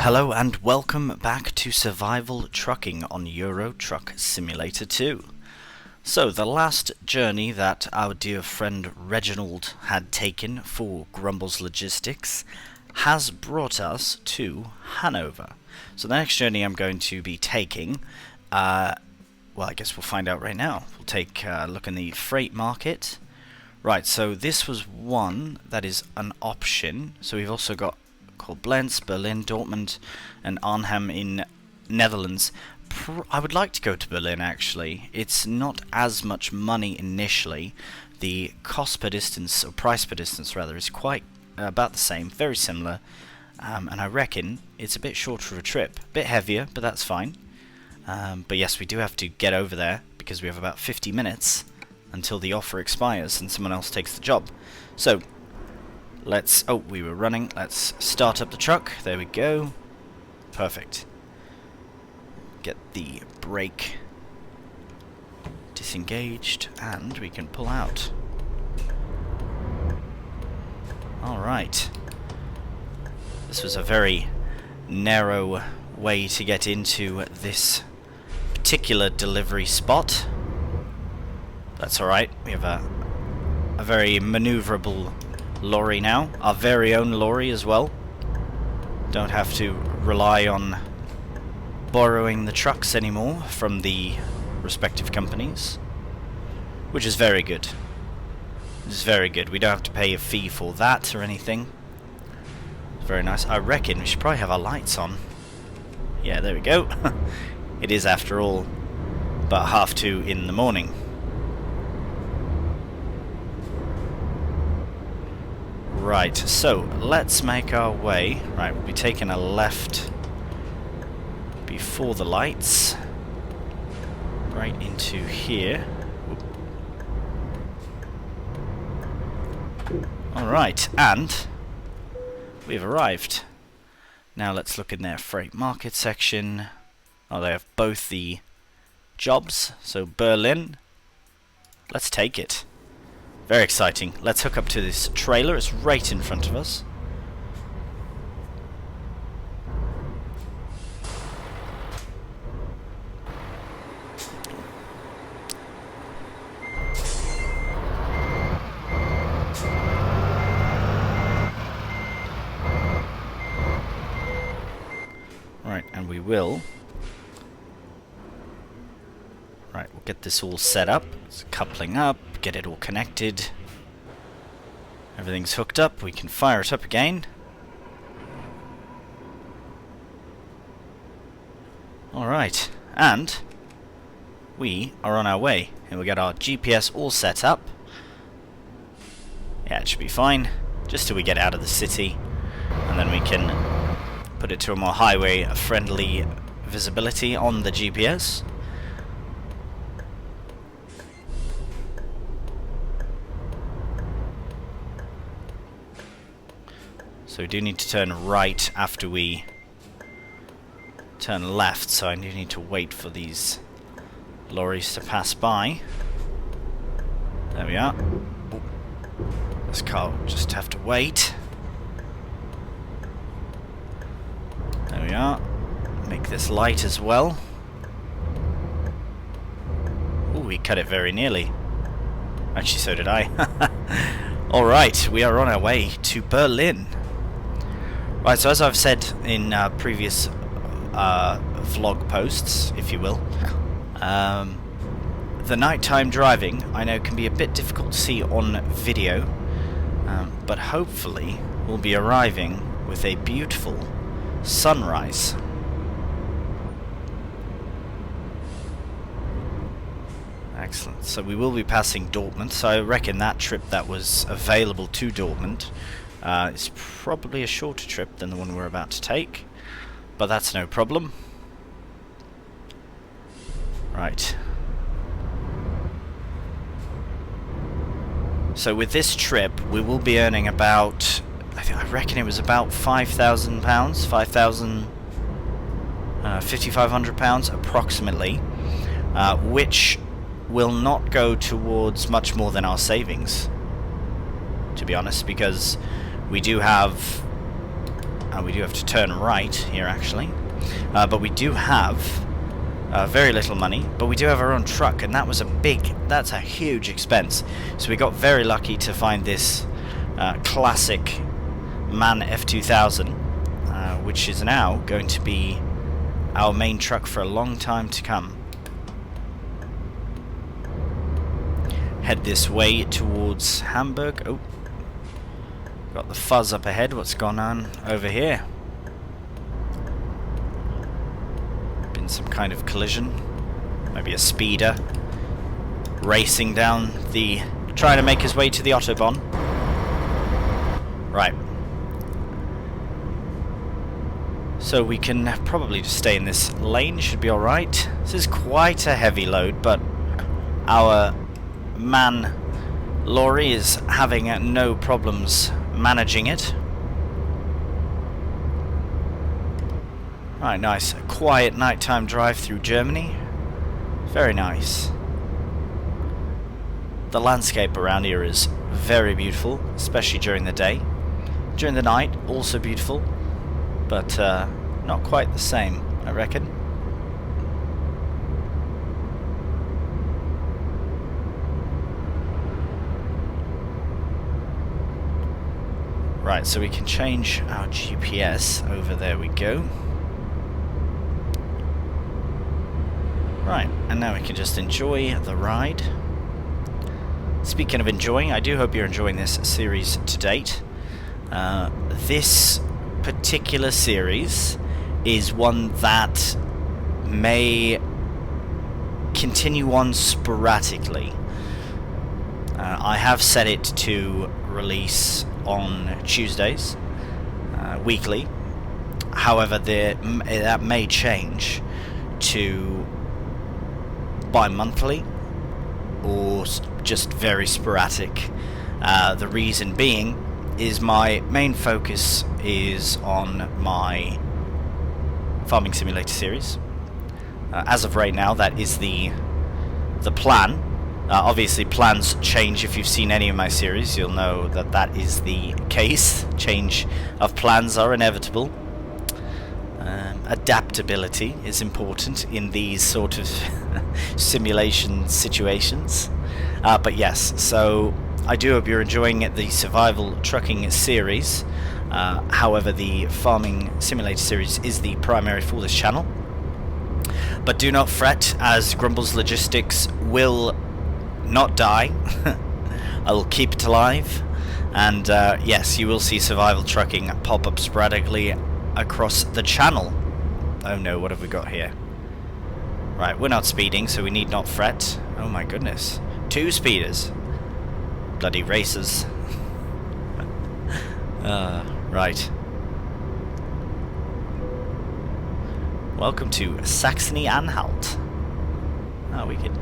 Hello and welcome back to Survival Trucking on Euro Truck Simulator 2. So, the last journey that our dear friend Reginald had taken for Grumbles Logistics has brought us to Hanover. So the next journey I'm going to be taking, well, I guess we'll find out right now. We'll take a look in the freight market. Right, so this was one that is an option. So we've also got Blentz, Berlin, Dortmund, and Arnhem in Netherlands. I would like to go to Berlin, actually. It's not as much money initially. The cost per distance, or price per distance rather, is quite about the same, very similar. And I reckon it's a bit shorter of a trip. A bit heavier, but that's fine. But yes, we do have to get over there, because we have about 50 minutes until the offer expires and someone else takes the job. So, let's... oh, we were running. Let's start up the truck. There we go. Perfect. Get the brake disengaged, and we can pull out. Alright. This was a very narrow way to get into this particular delivery spot. That's alright. We have a very maneuverable lorry now. Our very own lorry as well. Don't have to rely on borrowing the trucks anymore from the respective companies, which is very good. It's very good. We don't have to pay a fee for that or anything. It's very nice. I reckon we should probably have our lights on. Yeah, there we go. It is, after all, about 2:30 in the morning. Right, so let's make our way. Right, we'll be taking a left before the lights, right into here. Alright, and we've arrived. Now let's look in their freight market section. Oh, they have both the jobs. So Berlin, let's take it. Very exciting. Let's hook up to this trailer. It's right in front of us. Right, and we will. Right, we'll get this all set up. It's coupling up, get it all connected. Everything's hooked up. We can fire it up again. Alright, and we are on our way. And we got our GPS all set up. Yeah, it should be fine. Just till we get out of the city. And then we can put it to a more highway-friendly visibility on the GPS. So we do need to turn right after we turn left, so I do need to wait for these lorries to pass by. There we are. Ooh. This car will just have to wait. There we are. Make this light as well. Ooh, we cut it very nearly. Actually, so did I. Alright, we are on our way to Berlin. Right, so as I've said in previous vlog posts, if you will, the nighttime driving, I know, can be a bit difficult to see on video, but hopefully we'll be arriving with a beautiful sunrise. Excellent. So we will be passing Dortmund, so I reckon that trip that was available to Dortmund is probably a shorter trip than the one we're about to take, but that's no problem. Right. So with this trip, we will be earning about, I reckon it was about £5,000, £5,500 approximately, which will not go towards much more than our savings, to be honest, because we do have we do have to turn right here, actually. But we do have very little money, but we do have our own truck, and that's a huge expense. So we got very lucky to find this classic MAN F2000, which is now going to be our main truck for a long time to come. Head this way towards Hamburg. Oh, got the fuzz up ahead. What's gone on over here? Been some kind of collision. Maybe a speeder racing down the... trying to make his way to the Autobahn. Right. So we can probably just stay in this lane. Should be alright. This is quite a heavy load, but our MAN lorry is having no problems managing it. Right, nice. A quiet nighttime drive through Germany. Very nice. The landscape around here is very beautiful, especially during the day. During the night, also beautiful, but not quite the same, I reckon. Right, so we can change our GPS over. There we go. Right, and now we can just enjoy the ride. Speaking of enjoying, I do hope you're enjoying this series to date. This particular series is one that may continue on sporadically. I have set it to release on Tuesdays, weekly. However, that may change to bi-monthly or just very sporadic. The reason being is my main focus is on my Farming Simulator series. As of right now, that is the plan. Obviously, plans change. If you've seen any of my series, you'll know that that is the case. Change of plans are inevitable. Adaptability is important in these sort of simulation situations. But yes, so I do hope you're enjoying the survival trucking series. However, the Farming Simulator series is the primary for this channel. But do not fret, as Grumbles Logistics will not die. I will keep it alive, and yes, you will see survival trucking pop up sporadically across the channel. Oh no, what have we got here? Right, we're not speeding, so we need not fret. Oh my goodness, 2 speeders. Bloody racers. Right. Welcome to Saxony-Anhalt. Oh, we could...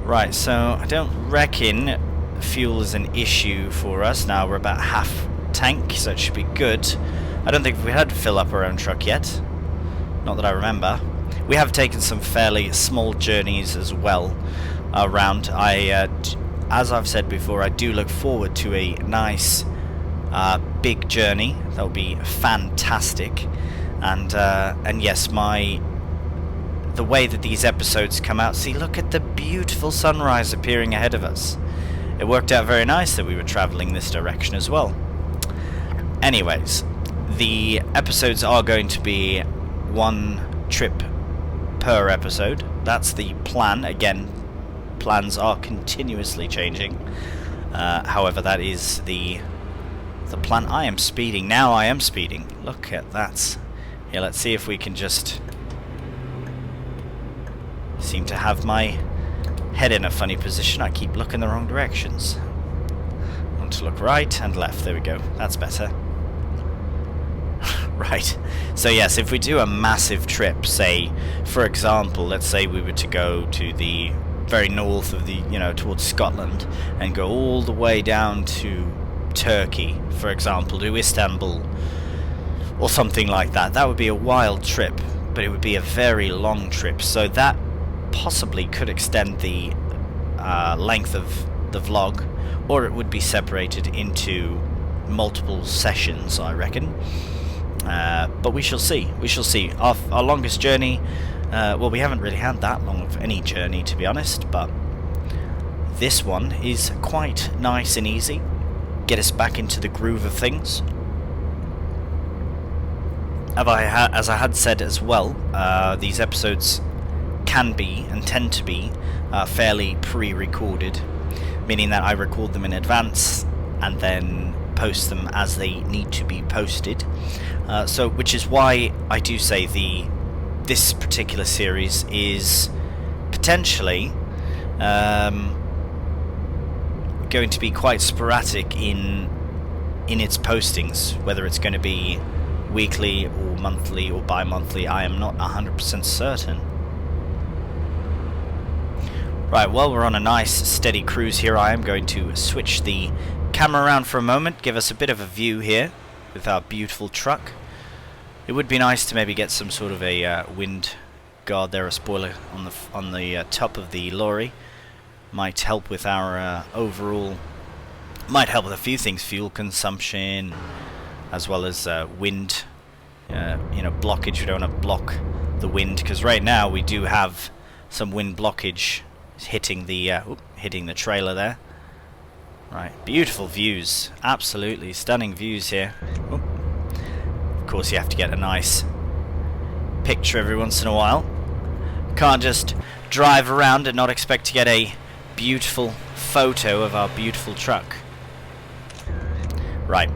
Right, so I don't reckon fuel is an issue for us. Now we're about half tank, so it should be good. I don't think we had to fill up our own truck yet. Not that I remember. We have taken some fairly small journeys as well around. As I've said before, I do look forward to a nice big journey. That'll be fantastic. And yes, the way that these episodes come out, see, look at the beautiful sunrise appearing ahead of us. It worked out very nice that we were traveling this direction as well. Anyways, the episodes are going to be 1 trip per episode. That's the plan. Again, plans are continuously changing. However, that is the plan. I am speeding. Now I am speeding. Look at that. Here, let's see if we can just... seem to have my head in a funny position. I keep looking the wrong directions. I want to look right and left. There we go. That's better. Right. So yes, if we do a massive trip, say, for example, let's say we were to go to the very north of the, towards Scotland, and go all the way down to Turkey, for example, to Istanbul, or something like that. That would be a wild trip, but it would be a very long trip. So that possibly could extend the length of the vlog, or it would be separated into multiple sessions, I reckon. But we shall see. We shall see. Our longest journey, well, we haven't really had that long of any journey, to be honest, but this one is quite nice and easy. Get us back into the groove of things. As I had said as well, these episodes can be and tend to be fairly pre-recorded, meaning that I record them in advance and then post them as they need to be posted. Which is why I do say this particular series is potentially going to be quite sporadic in its postings, whether it's going to be weekly or monthly or bi-monthly. I am not 100% certain. Right, well, we're on a nice steady cruise here. I am going to switch the camera around for a moment, give us a bit of a view here with our beautiful truck. It would be nice to maybe get some sort of a wind guard there, a spoiler on the top of the lorry. Might help with our overall, might help with a few things, fuel consumption, as well as wind, blockage. We don't want to block the wind, because right now we do have some wind blockage hitting the trailer there. Right, beautiful views, absolutely stunning views here. Oh. Of course, you have to get a nice picture every once in a while. Can't just drive around and not expect to get a beautiful photo of our beautiful truck. Right.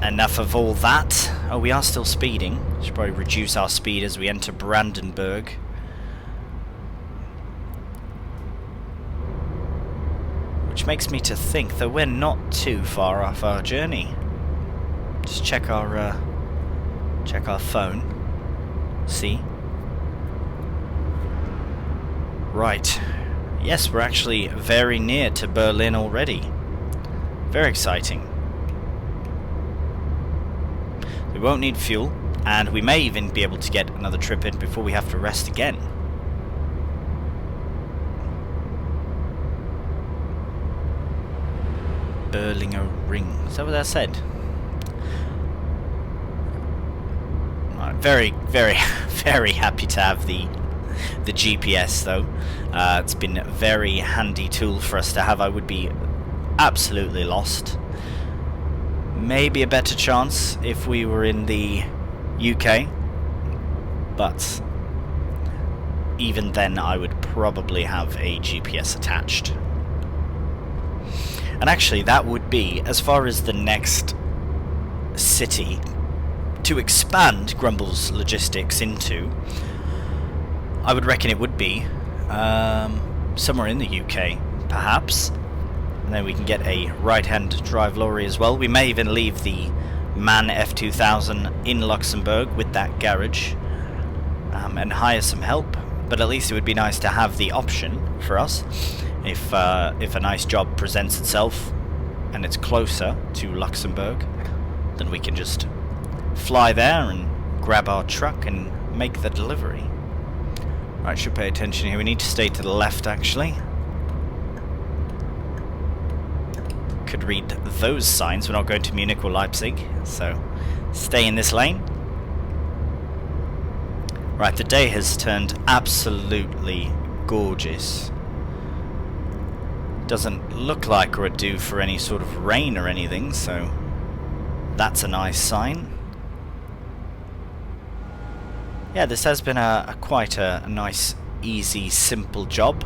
Enough of all that. Oh, we are still speeding. Should probably reduce our speed as we enter Brandenburg. Which makes me to think that we're not too far off our journey. Just check our phone. See? Right. Yes, we're actually very near to Berlin already. Very exciting. We won't need fuel, and we may even be able to get another trip in before we have to rest again. Berlinger Ring. Is that what that said? Right, very, very, very happy to have the GPS though. It's been a very handy tool for us to have. I would be absolutely lost. Maybe a better chance if we were in the UK, but even then I would probably have a GPS attached. And actually that would be, as far as the next city to expand Grumbles logistics into, I would reckon it would be somewhere in the UK, perhaps. And then we can get a right-hand drive lorry as well. We may even leave the MAN F2000 in Luxembourg with that garage and hire some help. But at least it would be nice to have the option for us. If a nice job presents itself and it's closer to Luxembourg, then we can just fly there and grab our truck and make the delivery. Right, should pay attention here. We need to stay to the left, actually. Could read those signs. We're not going to Munich or Leipzig, so stay in this lane. Right, the day has turned absolutely gorgeous. Doesn't look like we're due for any sort of rain or anything, so that's a nice sign. Yeah, this has been quite a nice, easy, simple job.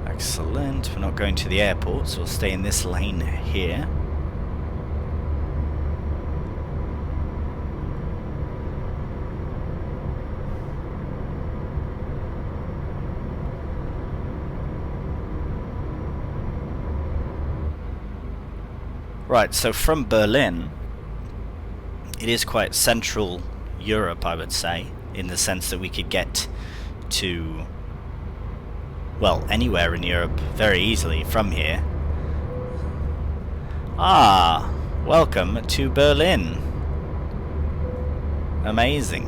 Excellent. We're not going to the airport, so we'll stay in this lane here. Right, so from Berlin, it is quite central Europe, I would say, in the sense that we could get to, well, anywhere in Europe very easily from here. Ah, welcome to Berlin. Amazing.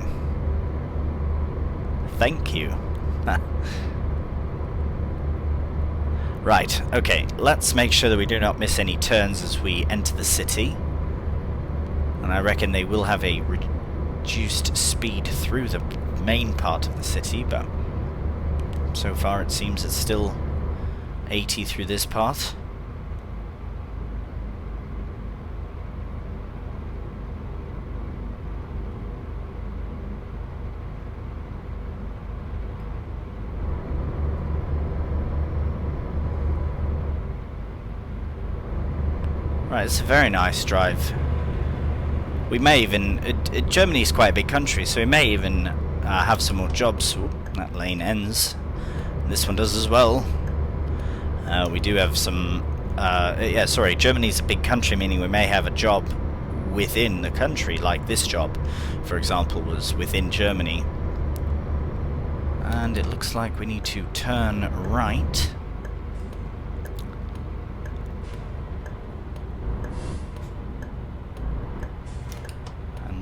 Thank you. Right, okay, let's make sure that we do not miss any turns as we enter the city. And I reckon they will have a reduced speed through the main part of the city, but so far it seems it's still 80 through this part. Right, it's a very nice drive. We may even... Germany is quite a big country, so we may even have some more jobs. Ooh, that lane ends. This one does as well. We do have some... yeah, sorry, Germany's a big country, meaning we may have a job within the country, like this job, for example, was within Germany. And it looks like we need to turn right.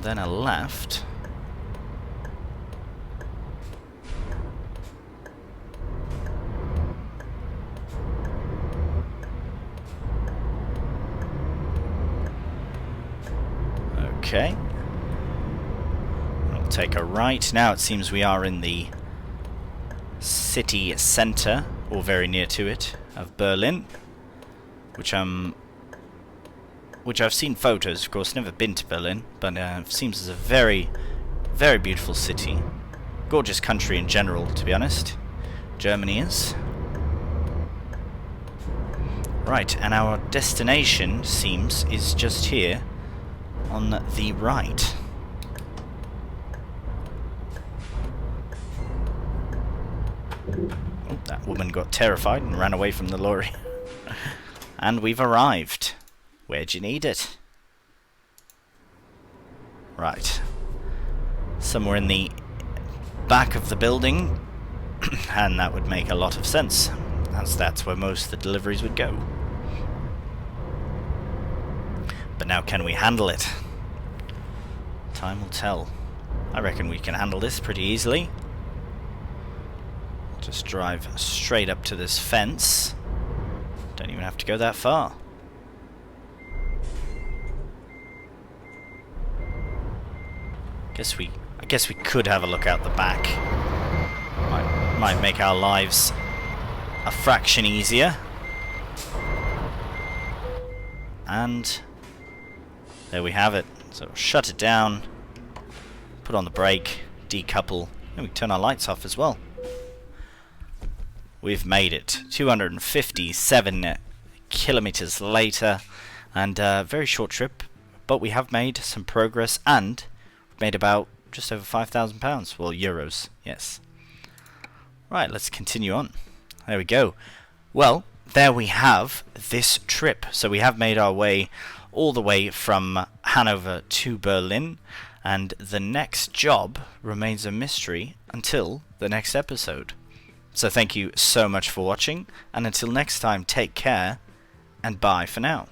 Then a left. Okay. We'll take a right. Now it seems we are in the city centre, or very near to it, of Berlin, which I've seen photos, of course, never been to Berlin, but it seems as a very, very beautiful city. Gorgeous country in general, to be honest. Germany is. Right, and our destination, seems, is just here, on the right. Oh, that woman got terrified and ran away from the lorry. And we've arrived. Where'd you need it? Right. Somewhere in the back of the building. And that would make a lot of sense, as that's where most of the deliveries would go. But now, can we handle it? Time will tell. I reckon we can handle this pretty easily. Just drive straight up to this fence. Don't even have to go that far. I guess we could have a look out the back. Might make our lives a fraction easier. And there we have it. So shut it down, put on the brake, decouple, and we turn our lights off as well. We've made it. 257 kilometers later, and a very short trip, but we have made some progress, and made about just over £5,000. Well, euros, yes. Right, let's continue on. There we go. Well, there we have this trip. So we have made our way all the way from Hanover to Berlin, and the next job remains a mystery until the next episode. So thank you so much for watching, and until next time, take care, and bye for now.